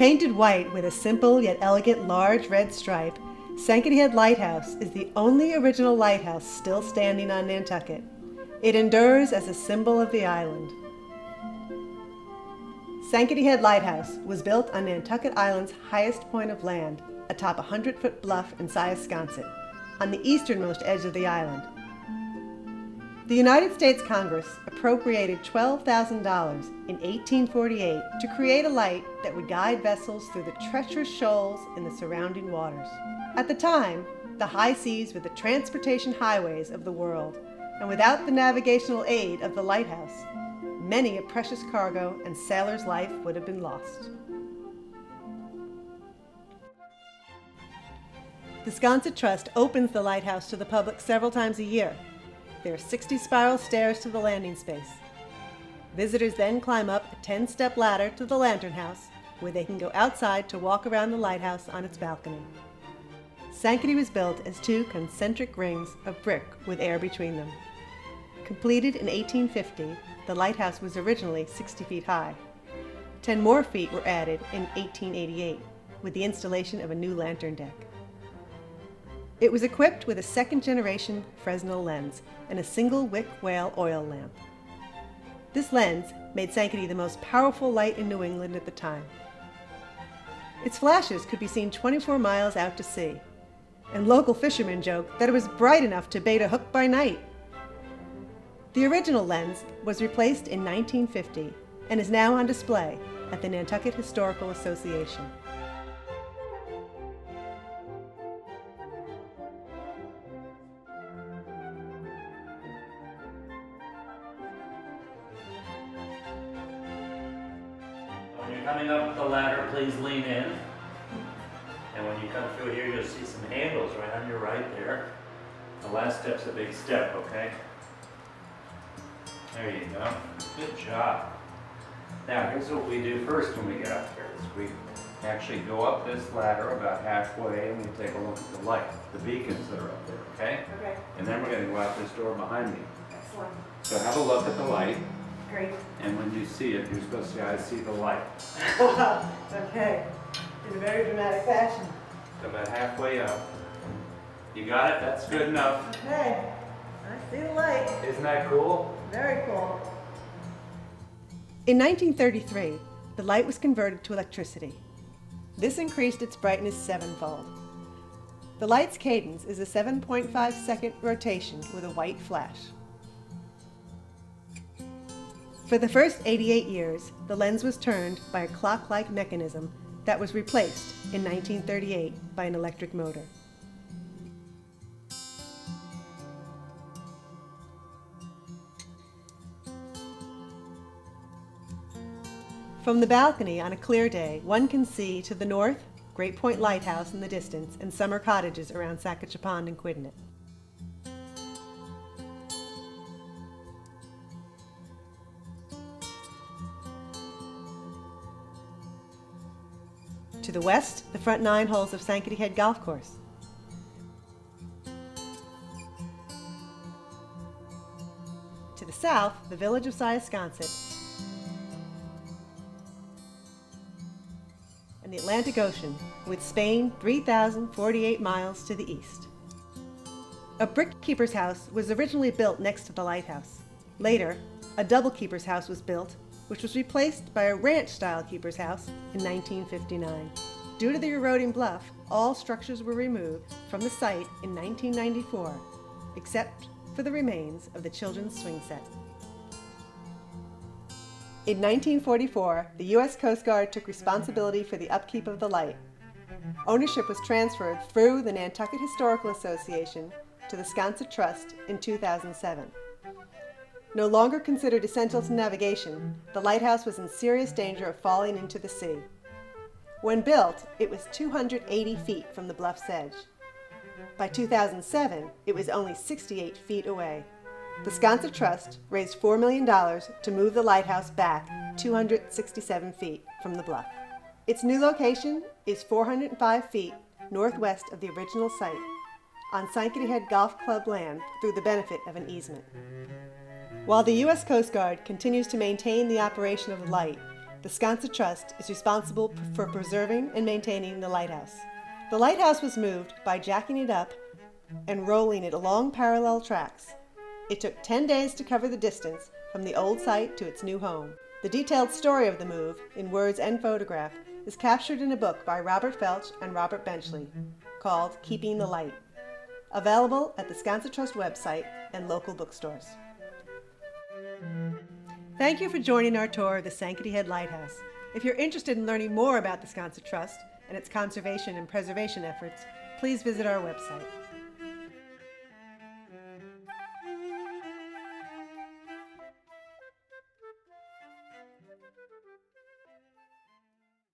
Painted white with a simple yet elegant large red stripe, Sankaty Lighthouse is the only original lighthouse still standing on Nantucket. It endures as a symbol of the island. Sankaty Lighthouse was built on Nantucket Island's highest point of land, atop a 100-foot bluff in Sankaty, on the easternmost edge of the island. The United States Congress appropriated $12,000 in 1848 to create a light that would guide vessels through the treacherous shoals in the surrounding waters. At the time, the high seas were the transportation highways of the world, and without the navigational aid of the lighthouse, many a precious cargo and sailor's life would have been lost. The Sankaty Trust opens the lighthouse to the public several times a year. There are 60 spiral stairs to the landing space. Visitors then climb up a 10-step ladder to the lantern house, where they can go outside to walk around the lighthouse on its balcony. Sankaty was built as two concentric rings of brick with air between them. Completed in 1850, the lighthouse was originally 60 feet high. 10 more feet were added in 1888, with the installation of a new lantern deck. It was equipped with a second-generation Fresnel lens and a single-wick whale oil lamp. This lens made Sankaty the most powerful light in New England at the time. Its flashes could be seen 24 miles out to sea, and local fishermen joked that it was bright enough to bait a hook by night. The original lens was replaced in 1950 and is now on display at the Nantucket Historical Association. When you're coming up the ladder, please lean in. And when you come through here, you'll see some handles right on your right there. The last step's a big step, okay? There you go. Good job. Now, here's what we do first when we get up here. Is we actually go up this ladder about halfway and we take a look at the light, the beacons that are up there, okay? Okay. And then we're going to go out this door behind me. Excellent. So have a look at the light. Great. And when you see it, you're supposed to say, I see the light. Okay. In a very dramatic fashion. So about halfway up. You got it? That's good enough. Okay. I see the light. Isn't that cool? Very cool. In 1933, the light was converted to electricity. This increased its brightness sevenfold. The light's cadence is a 7.5-second rotation with a white flash. For the first 88 years, the lens was turned by a clock-like mechanism that was replaced in 1938 by an electric motor. From the balcony on a clear day, one can see to the north, Great Point Lighthouse in the distance and summer cottages around Sankaty Pond and Quidnet. To the west, the front 9 holes of Sankaty Head Golf Course. To the south, the village of Sankaty and the Atlantic Ocean, with Spain 3,048 miles to the east. A brick keeper's house was originally built next to the lighthouse. Later, a double keeper's house was built, which was replaced by a ranch-style keeper's house in 1959. Due to the eroding bluff, all structures were removed from the site in 1994, except for the remains of the children's swing set. In 1944, the U.S. Coast Guard took responsibility for the upkeep of the light. Ownership was transferred through the Nantucket Historical Association to the Sankaty Trust in 2007. No longer considered essential to navigation, the lighthouse was in serious danger of falling into the sea. When built, it was 280 feet from the bluff's edge. By 2007, it was only 68 feet away. The Sankaty Trust raised $4 million to move the lighthouse back 267 feet from the bluff. Its new location is 405 feet northwest of the original site, on Sankaty Head Golf Club land through the benefit of an easement. While the U.S. Coast Guard continues to maintain the operation of the light, the Sankaty Trust is responsible for preserving and maintaining the lighthouse. The lighthouse was moved by jacking it up and rolling it along parallel tracks. It took 10 days to cover the distance from the old site to its new home. The detailed story of the move, in words and photograph, is captured in a book by Robert Felch and Robert Benchley called Keeping the Light, available at the Sankaty Trust website and local bookstores. Thank you for joining our tour of the Sankaty Lighthouse. If you're interested in learning more about the Sankaty Trust and its conservation and preservation efforts, please visit our website.